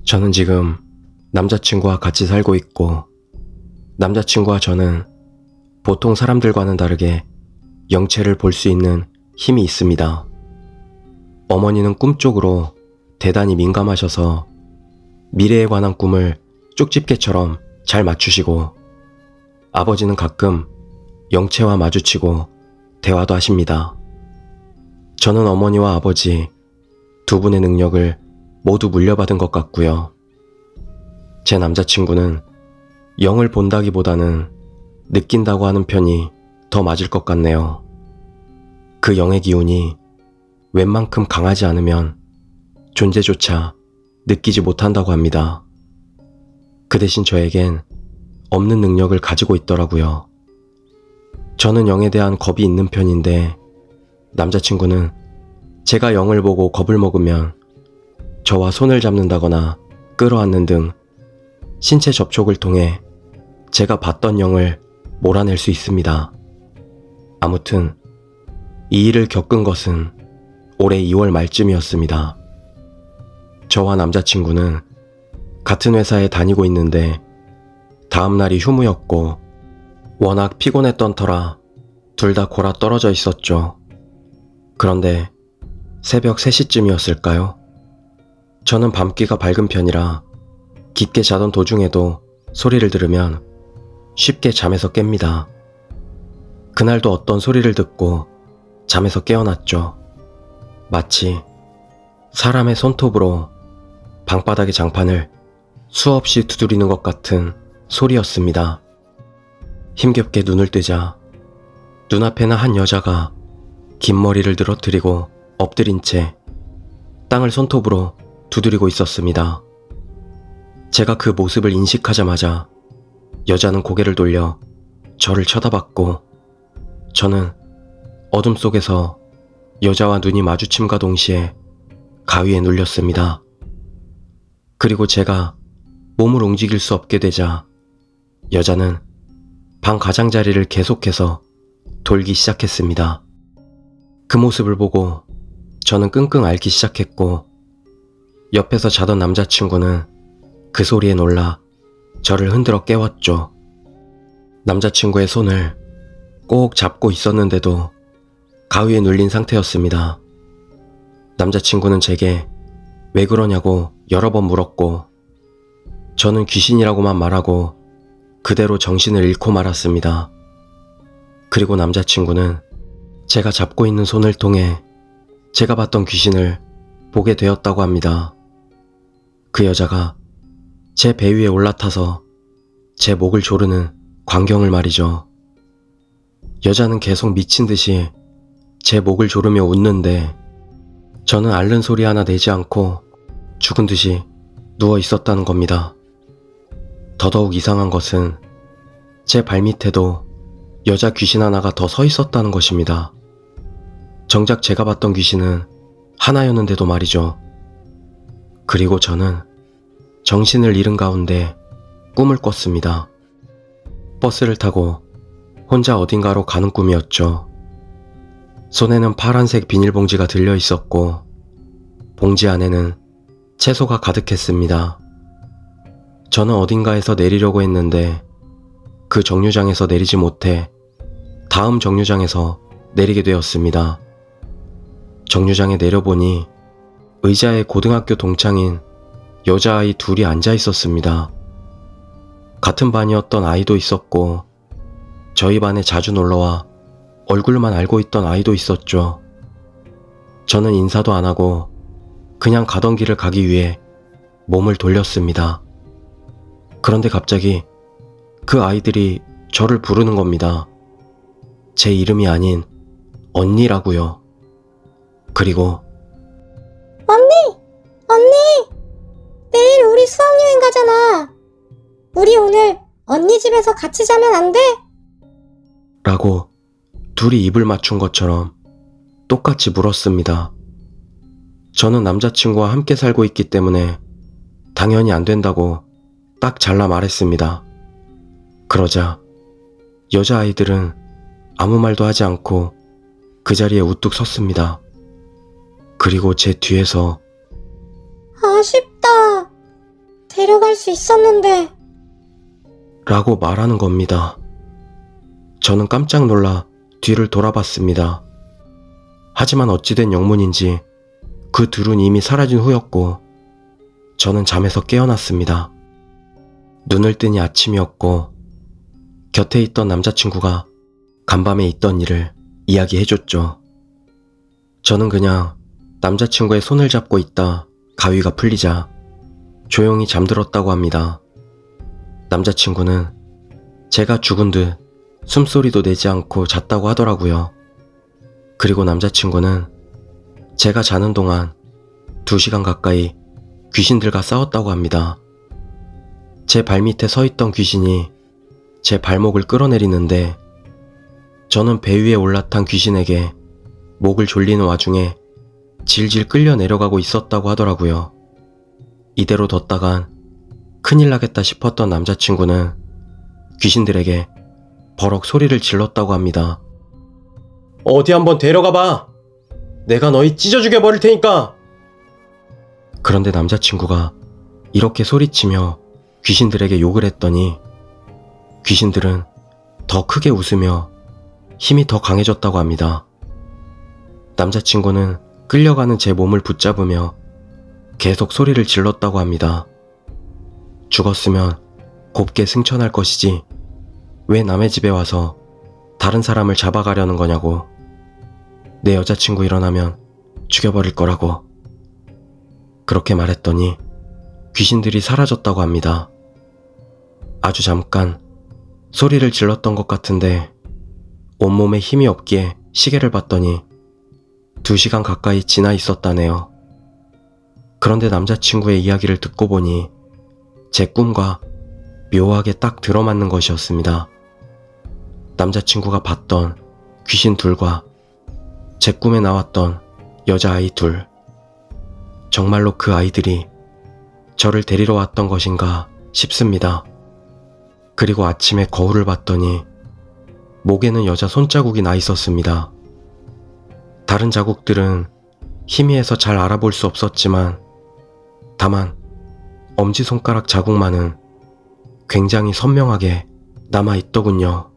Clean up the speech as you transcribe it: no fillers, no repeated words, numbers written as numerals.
저는 지금 남자친구와 같이 살고 있고, 남자친구와 저는 보통 사람들과는 다르게 영체를 볼 수 있는 힘이 있습니다. 어머니는 꿈 쪽으로 대단히 민감하셔서 미래에 관한 꿈을 쪽집게처럼 잘 맞추시고, 아버지는 가끔 영체와 마주치고 대화도 하십니다. 저는 어머니와 아버지 두 분의 능력을 모두 물려받은 것 같고요. 제 남자친구는 영을 본다기보다는 느낀다고 하는 편이 더 맞을 것 같네요. 그 영의 기운이 웬만큼 강하지 않으면 존재조차 느끼지 못한다고 합니다. 그 대신 저에겐 없는 능력을 가지고 있더라고요. 저는 영에 대한 겁이 있는 편인데, 남자친구는 제가 영을 보고 겁을 먹으면 저와 손을 잡는다거나 끌어안는 등 신체 접촉을 통해 제가 봤던 영을 몰아낼 수 있습니다. 아무튼 이 일을 겪은 것은 올해 2월 말쯤이었습니다. 저와 남자친구는 같은 회사에 다니고 있는데 다음날이 휴무였고 워낙 피곤했던 터라 둘 다 골아 떨어져 있었죠. 그런데 새벽 3시쯤이었을까요? 저는 밤귀가 밝은 편이라 깊게 자던 도중에도 소리를 들으면 쉽게 잠에서 깹니다. 그날도 어떤 소리를 듣고 잠에서 깨어났죠. 마치 사람의 손톱으로 방바닥의 장판을 수없이 두드리는 것 같은 소리였습니다. 힘겹게 눈을 뜨자 눈앞에는 한 여자가 긴 머리를 늘어뜨리고 엎드린 채 땅을 손톱으로 두드리고 있었습니다. 제가 그 모습을 인식하자마자 여자는 고개를 돌려 저를 쳐다봤고, 저는 어둠 속에서 여자와 눈이 마주침과 동시에 가위에 눌렸습니다. 그리고 제가 몸을 움직일 수 없게 되자 여자는 방 가장자리를 계속해서 돌기 시작했습니다. 그 모습을 보고 저는 끙끙 앓기 시작했고, 옆에서 자던 남자친구는 그 소리에 놀라 저를 흔들어 깨웠죠. 남자친구의 손을 꼭 잡고 있었는데도 가위에 눌린 상태였습니다. 남자친구는 제게 왜 그러냐고 여러 번 물었고, 저는 귀신이라고만 말하고 그대로 정신을 잃고 말았습니다. 그리고 남자친구는 제가 잡고 있는 손을 통해 제가 봤던 귀신을 보게 되었다고 합니다. 그 여자가 제 배 위에 올라타서 제 목을 조르는 광경을 말이죠. 여자는 계속 미친 듯이 제 목을 조르며 웃는데 저는 앓는 소리 하나 내지 않고 죽은 듯이 누워 있었다는 겁니다. 더더욱 이상한 것은 제 발밑에도 여자 귀신 하나가 더 서 있었다는 것입니다. 정작 제가 봤던 귀신은 하나였는데도 말이죠. 그리고 저는 정신을 잃은 가운데 꿈을 꿨습니다. 버스를 타고 혼자 어딘가로 가는 꿈이었죠. 손에는 파란색 비닐봉지가 들려 있었고 봉지 안에는 채소가 가득했습니다. 저는 어딘가에서 내리려고 했는데 그 정류장에서 내리지 못해 다음 정류장에서 내리게 되었습니다. 정류장에 내려보니 의자에 고등학교 동창인 여자아이 둘이 앉아 있었습니다. 같은 반이었던 아이도 있었고 저희 반에 자주 놀러와 얼굴만 알고 있던 아이도 있었죠. 저는 인사도 안 하고 그냥 가던 길을 가기 위해 몸을 돌렸습니다. 그런데 갑자기 그 아이들이 저를 부르는 겁니다. 제 이름이 아닌 언니라고요. 그리고 언니! 내일 우리 수학여행 가잖아. 우리 오늘 언니 집에서 같이 자면 안 돼? 라고 둘이 입을 맞춘 것처럼 똑같이 물었습니다. 저는 남자친구와 함께 살고 있기 때문에 당연히 안 된다고 딱 잘라 말했습니다. 그러자 여자아이들은 아무 말도 하지 않고 그 자리에 우뚝 섰습니다. 그리고 제 뒤에서 아쉽다. 수 있었는데. 라고 말하는 겁니다. 저는 깜짝 놀라 뒤를 돌아봤습니다. 하지만 어찌된 영문인지 그 둘은 이미 사라진 후였고 저는 잠에서 깨어났습니다. 눈을 뜨니 아침이었고 곁에 있던 남자친구가 간밤에 있던 일을 이야기해줬죠. 저는 그냥 남자친구의 손을 잡고 있다 가위가 풀리자 조용히 잠들었다고 합니다. 남자친구는 제가 죽은 듯 숨소리도 내지 않고 잤다고 하더라고요. 그리고 남자친구는 제가 자는 동안 2시간 가까이 귀신들과 싸웠다고 합니다. 제 발밑에 서 있던 귀신이 제 발목을 끌어내리는데 저는 배 위에 올라탄 귀신에게 목을 졸리는 와중에 질질 끌려 내려가고 있었다고 하더라고요. 이대로 뒀다간 큰일 나겠다 싶었던 남자친구는 귀신들에게 버럭 소리를 질렀다고 합니다. 어디 한번 데려가봐! 내가 너희 찢어 죽여버릴 테니까! 그런데 남자친구가 이렇게 소리치며 귀신들에게 욕을 했더니 귀신들은 더 크게 웃으며 힘이 더 강해졌다고 합니다. 남자친구는 끌려가는 제 몸을 붙잡으며 계속 소리를 질렀다고 합니다. 죽었으면 곱게 승천할 것이지 왜 남의 집에 와서 다른 사람을 잡아가려는 거냐고. 내 여자친구 일어나면 죽여버릴 거라고. 그렇게 말했더니 귀신들이 사라졌다고 합니다. 아주 잠깐 소리를 질렀던 것 같은데 온몸에 힘이 없기에 시계를 봤더니 2시간 가까이 지나 있었다네요. 그런데 남자친구의 이야기를 듣고 보니 제 꿈과 묘하게 딱 들어맞는 것이었습니다. 남자친구가 봤던 귀신 둘과 제 꿈에 나왔던 여자아이 둘. 정말로 그 아이들이 저를 데리러 왔던 것인가 싶습니다. 그리고 아침에 거울을 봤더니 목에는 여자 손자국이 나 있었습니다. 다른 자국들은 희미해서 잘 알아볼 수 없었지만 다만 엄지손가락 자국만은 굉장히 선명하게 남아 있더군요.